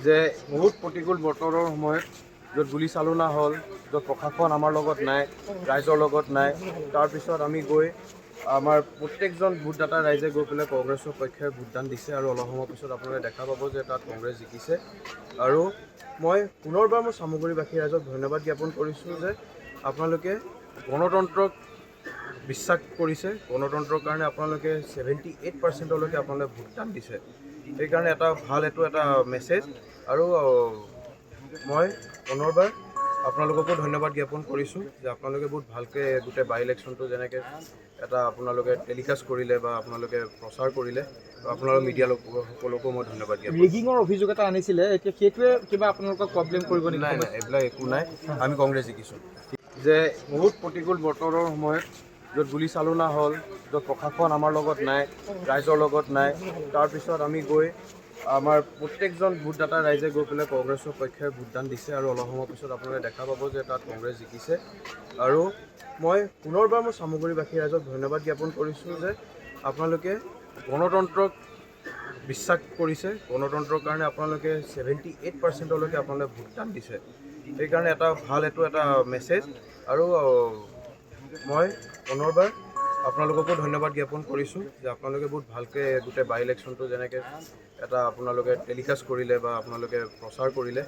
যে বহুত প্ৰতিকূল বতৰৰ সময়ত য'ত গুলী চালনা হ'ল, য'ত প্ৰশাসন আমাৰ লগত নাই, ৰাইজৰ লগত নাই, তাৰপিছত আমি গৈ আমাৰ প্ৰত্যেকজন ভোটদাতা ৰাইজে গৈ পেলাই কংগ্ৰেছৰ পক্ষে ভোটদান দিছে আৰু অলপ সময়ৰ পিছত আপোনালোকে দেখা পাব যে তাত কংগ্ৰেছ জিকিছে। আৰু মই পুনৰবাৰ মোৰ চামগুৰিবাসী ৰাইজক ধন্যবাদ জ্ঞাপন কৰিছোঁ যে আপোনালোকে গণতন্ত্ৰক বিশ্বাস কৰিছে, গণতন্ত্ৰৰ কাৰণে আপোনালোকে 78% আপোনালোকে ভোটদান দিছে। সেইকাৰণে এটা ভাল এটা মেছেজ। আৰু মই পুনৰবাৰ আপোনালোককো ধন্যবাদ জ্ঞাপন কৰিছোঁ যে আপোনালোকে বহুত ভালকৈ গোটেই বাই ইলেকশ্যনটো যেনেকৈ এটা আপোনালোকে টেলিকাষ্ট কৰিলে বা আপোনালোকে প্ৰচাৰ কৰিলে, আপোনালোকৰ মিডিয়া সকলকো মই ধন্যবাদ জ্ঞাপন কৰিছোঁ। ৰেগিঙৰ অভিযোগ এটা আনিছিলে, এতিয়া সেইটোৱে কিবা আপোনালোকক প্ৰব্লেম কৰিব নেকি? নাই, এইবিলাক একো নাই, আমি কংগ্ৰেছ জিকিছোঁ। যে বহুত প্ৰতিকূল বতৰৰ সময়ত য'ত গুলী চালনা হ'ল, য'ত প্ৰশাসন আমাৰ লগত নাই, ৰাইজৰ লগত নাই, তাৰপিছত আমি গৈ আমাৰ প্ৰত্যেকজন ভোটদাতা ৰাইজে গৈ পেলাই কংগ্ৰেছৰ পক্ষে ভোটদান দিছে আৰু অলপ সময়ৰ পিছত আপোনালোকে দেখা পাব যে তাত কংগ্ৰেছ জিকিছে। আৰু মই পুনৰবাৰ মোৰ চামগুৰিবাসী ৰাইজক ধন্যবাদ জ্ঞাপন কৰিছোঁ যে আপোনালোকে গণতন্ত্ৰক বিশ্বাস কৰিছে, গণতন্ত্ৰৰ কাৰণে আপোনালোকে 78% আপোনালোকে ভোটদান দিছে। সেইকাৰণে এটা ভাল এটা মেছেজ। আৰু মই পুনৰবাৰ আপোনালোককো ধন্যবাদ জ্ঞাপন কৰিছোঁ যে আপোনালোকে বহুত ভালকৈ গোটেই বাই ইলেকশ্যনটো যেনেকৈ এটা আপোনালোকে টেলিকাষ্ট কৰিলে বা আপোনালোকে প্ৰচাৰ কৰিলে,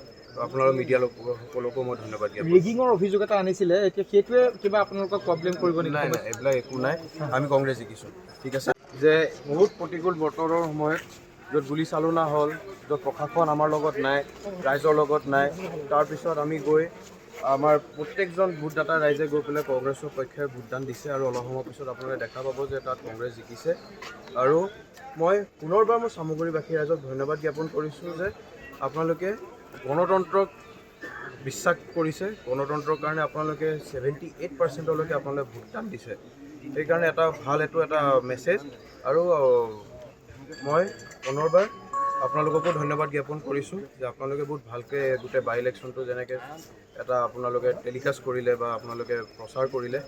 আপোনালোকৰ মিডিয়া সকলকো মই ধন্যবাদ জ্ঞাপন কৰিছোঁ। ৰেগিঙৰ অভিযোগ এটা আনিছিলে, এতিয়া সেইটোৱে কিবা আপোনালোকক প্ৰব্লেম কৰিব নেকি? নাই, এইবিলাক একো নাই, আমি কংগ্ৰেছ জিকিছোঁ। ঠিক আছে। যে বহুত প্ৰতিকূল বতৰৰ সময়ত য'ত গুলী চালনা হ'ল, য'ত প্ৰশাসন আমাৰ লগত নাই, ৰাইজৰ লগত নাই, তাৰপিছত আমি গৈ আমাৰ প্ৰত্যেকজন ভোটদাতা ৰাইজে গৈ পেলাই কংগ্ৰেছৰ পক্ষে ভোটদান দিছে আৰু অলপ সময়ৰ পিছত আপোনালোকে দেখা পাব যে তাত কংগ্ৰেছ জিকিছে। আৰু মই পুনৰবাৰ মোৰ চামগুৰিবাসী ৰাইজক ধন্যবাদ জ্ঞাপন কৰিছোঁ যে আপোনালোকে গণতন্ত্ৰক বিশ্বাস কৰিছে, গণতন্ত্ৰৰ কাৰণে আপোনালোকে 78% আপোনালোকে ভোটদান দিছে। সেইকাৰণে এটা ভাল এটা মেছেজ। আৰু মই পুনৰবাৰ আপোনালোককো ধন্যবাদ জ্ঞাপন কৰিছোঁ যে আপোনালোকে বহুত ভালকৈ গোটেই বাই ইলেকশ্যনটো যেনেকৈ এটা আপোনালোকে টেলিকাষ্ট কৰিলে বা আপোনালোকে প্ৰচাৰ কৰিলে,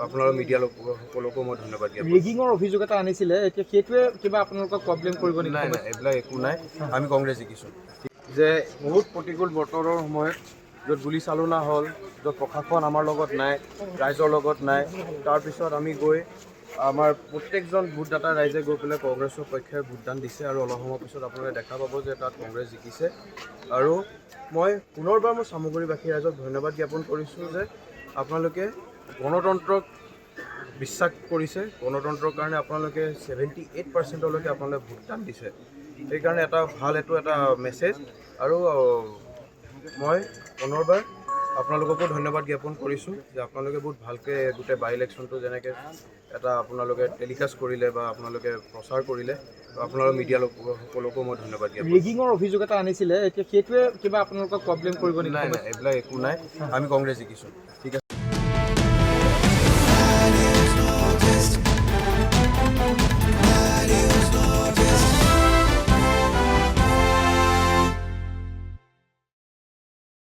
আপোনালোকৰ মিডিয়া সকলকো মই ধন্যবাদ জ্ঞাপন কৰিছোঁ। ৰেগিঙৰ অভিযোগ এটা আনিছিলে, এতিয়া সেইটোৱে কিবা আপোনালোকক প্ৰব্লেম কৰিব নেকি? নাই, এইবিলাক একো নাই, আমি কংগ্ৰেছ জিকিছোঁ। যে বহুত প্ৰতিকূল বতৰৰ সময়ত য'ত গুলী চালনা হ'ল, য'ত প্ৰশাসন আমাৰ লগত নাই, ৰাইজৰ লগত নাই, তাৰপিছত আমি গৈ আমাৰ প্ৰত্যেকজন ভোটদাতা ৰাইজে গৈ পেলাই কংগ্ৰেছৰ পক্ষে ভোটদান দিছে আৰু অলপ সময়ৰ পিছত আপোনালোকে দেখা পাব যে তাত কংগ্ৰেছ জিকিছে। আৰু মই পুনৰবাৰ মোৰ চামগুৰিবাসী ৰাইজক ধন্যবাদ জ্ঞাপন কৰিছোঁ যে আপোনালোকে গণতন্ত্ৰক বিশ্বাস কৰিছে, গণতন্ত্ৰৰ কাৰণে আপোনালোকে 78% আপোনালোকে ভোটদান দিছে। সেইকাৰণে এটা ভাল এটা মেছেজ। আৰু মই পুনৰবাৰ আপোনালোককো ধন্যবাদ জ্ঞাপন কৰিছোঁ যে আপোনালোকে বহুত ভালকৈ গোটেই বাই ইলেকশ্যনটো যেনেকৈ এটা আপোনালোকে টেলিকাষ্ট কৰিলে বা আপোনালোকে প্ৰচাৰ কৰিলে, আপোনালোকৰ মিডিয়া সকলকো মই ধন্যবাদ জ্ঞাপন কৰিছোঁ। ৰেগিঙৰ অভিযোগ এটা আনিছিলে, এতিয়া সেইটোৱে কিবা আপোনালোকক প্ৰব্লেম কৰিব নেকি? নাই, এইবিলাক একো নাই, আমি কংগ্ৰেছ জিকিছোঁ। ঠিক আছে।